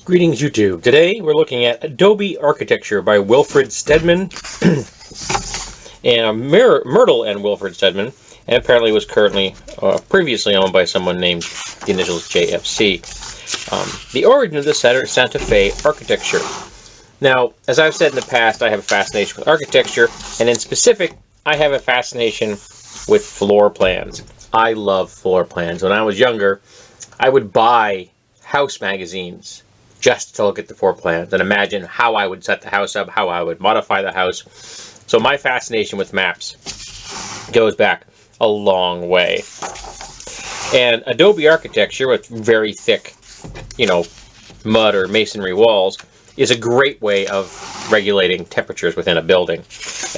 Greetings YouTube. Today we're looking at Adobe Architecture by Wilfred Stedman and Myrtle and Wilfred Stedman, and apparently was previously owned by someone named the initials JFC. The origin of the Santa Fe architecture. Now, as I've said in the past, I have a fascination with architecture, and in specific, I have a fascination with floor plans. I love floor plans. When I was younger, I would buy house magazines just to look at the floor plans and imagine how I would set the house up, how I would modify the house. So my fascination with maps goes back a long way. And Adobe architecture with very thick, mud or masonry walls is a great way of regulating temperatures within a building.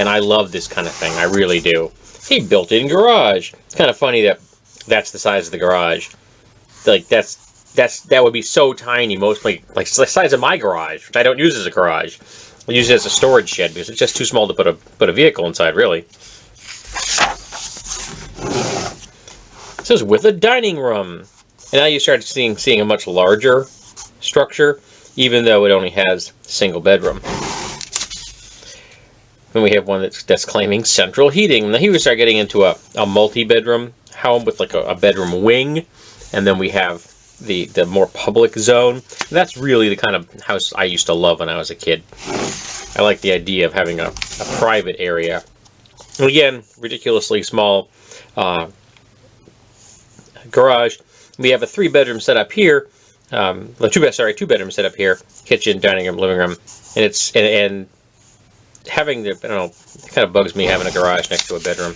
And I love this kind of thing. I really do. Hey, built-in garage. It's kind of funny that that's the size of the garage. Like that would be so tiny, mostly like the size of my garage, which I don't use as a garage. I use it as a storage shed because it's just too small to put a vehicle inside, really. It says with a dining room, and now you start seeing a much larger structure, even though it only has a single bedroom. Then we have one that's claiming central heating. Now here we start getting into a multi-bedroom home with like a bedroom wing, and then we have the more public zone. And that's really the kind of house I used to love when I was a kid. I like the idea of having a private area. And again, ridiculously small garage. We have a 3-bedroom setup here. Two-bedroom setup here. Kitchen, dining room, living room, and having the, I don't know, it kind of bugs me having a garage next to a bedroom.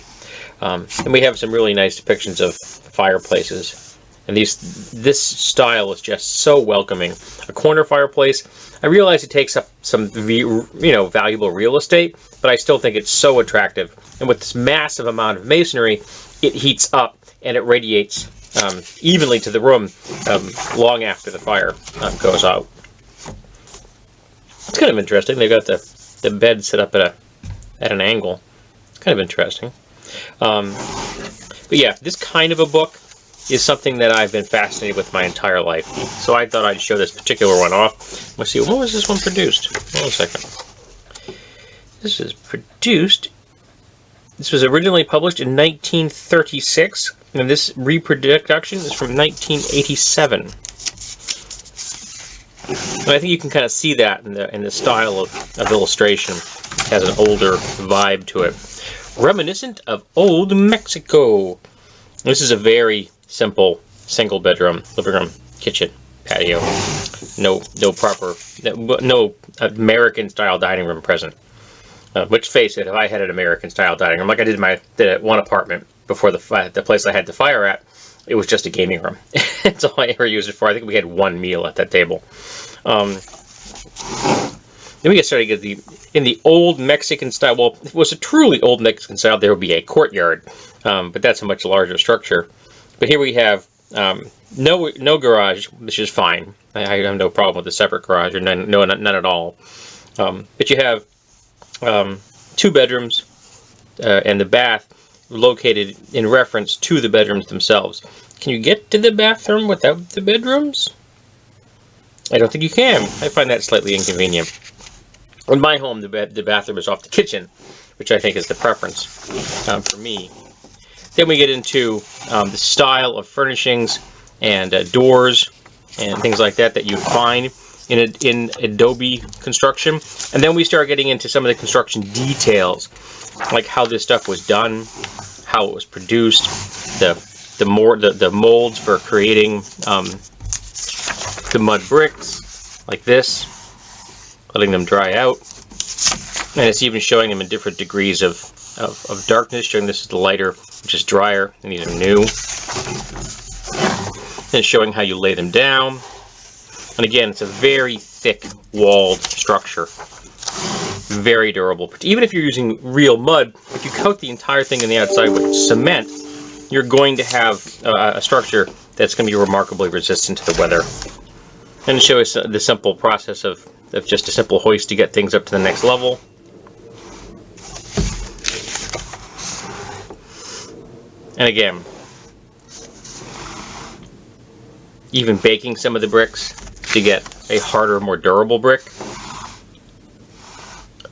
And we have some really nice depictions of fireplaces. And this style is just so welcoming. A corner fireplace, I realize it takes up some valuable real estate, but I still think it's so attractive. And with this massive amount of masonry, it heats up and it radiates evenly to the room long after the fire goes out. It's kind of interesting. They've got the bed set up at an angle. It's kind of interesting. But yeah, this kind of a book is something that I've been fascinated with my entire life. So I thought I'd show this particular one off. Let's see, when was this one produced? Hold on a second. This was originally published in 1936, and this reproduction is from 1987. And I think you can kind of see that in the style of illustration. It has an older vibe to it. Reminiscent of old Mexico. This is a very simple single bedroom, living room, kitchen, patio. No American style dining room present. Which, face it, if I had an American style dining room, like I did at one apartment before the place I had the fire at, it was just a gaming room. That's all I ever used it for. I think we had one meal at that table. Then we get started to get in the old Mexican style. Well, if it was a truly old Mexican style, there would be a courtyard, but that's a much larger structure. But here we have no garage, which is fine. I have no problem with a separate garage, or none at all. But you have 2 bedrooms and the bath located in reference to the bedrooms themselves. Can you get to the bathroom without the bedrooms? I don't think you can. I find that slightly inconvenient. In my home, the bathroom is off the kitchen, which I think is the preference for me. Then we get into the style of furnishings and doors and things like that you find in Adobe construction. And then we start getting into some of the construction details, like how this stuff was done, how it was produced, the molds for creating the mud bricks, like this, letting them dry out. And it's even showing them in different degrees of darkness, showing this is the lighter, which is drier, and these are new. And showing how you lay them down. And again, it's a very thick walled structure. Very durable. But even if you're using real mud, if you coat the entire thing on the outside with cement, you're going to have a structure that's going to be remarkably resistant to the weather. And to show us the simple process of just a simple hoist to get things up to the next level. And again, even baking some of the bricks to get a harder, more durable brick.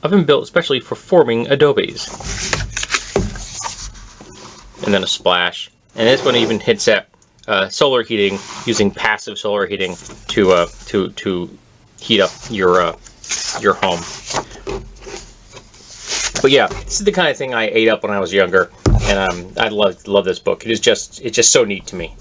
Oven built especially for forming Adobes. And then a splash. And this one even hits at solar heating, using passive solar heating to heat up your home. But yeah, this is the kind of thing I ate up when I was younger, and I love this book. It's just so neat to me.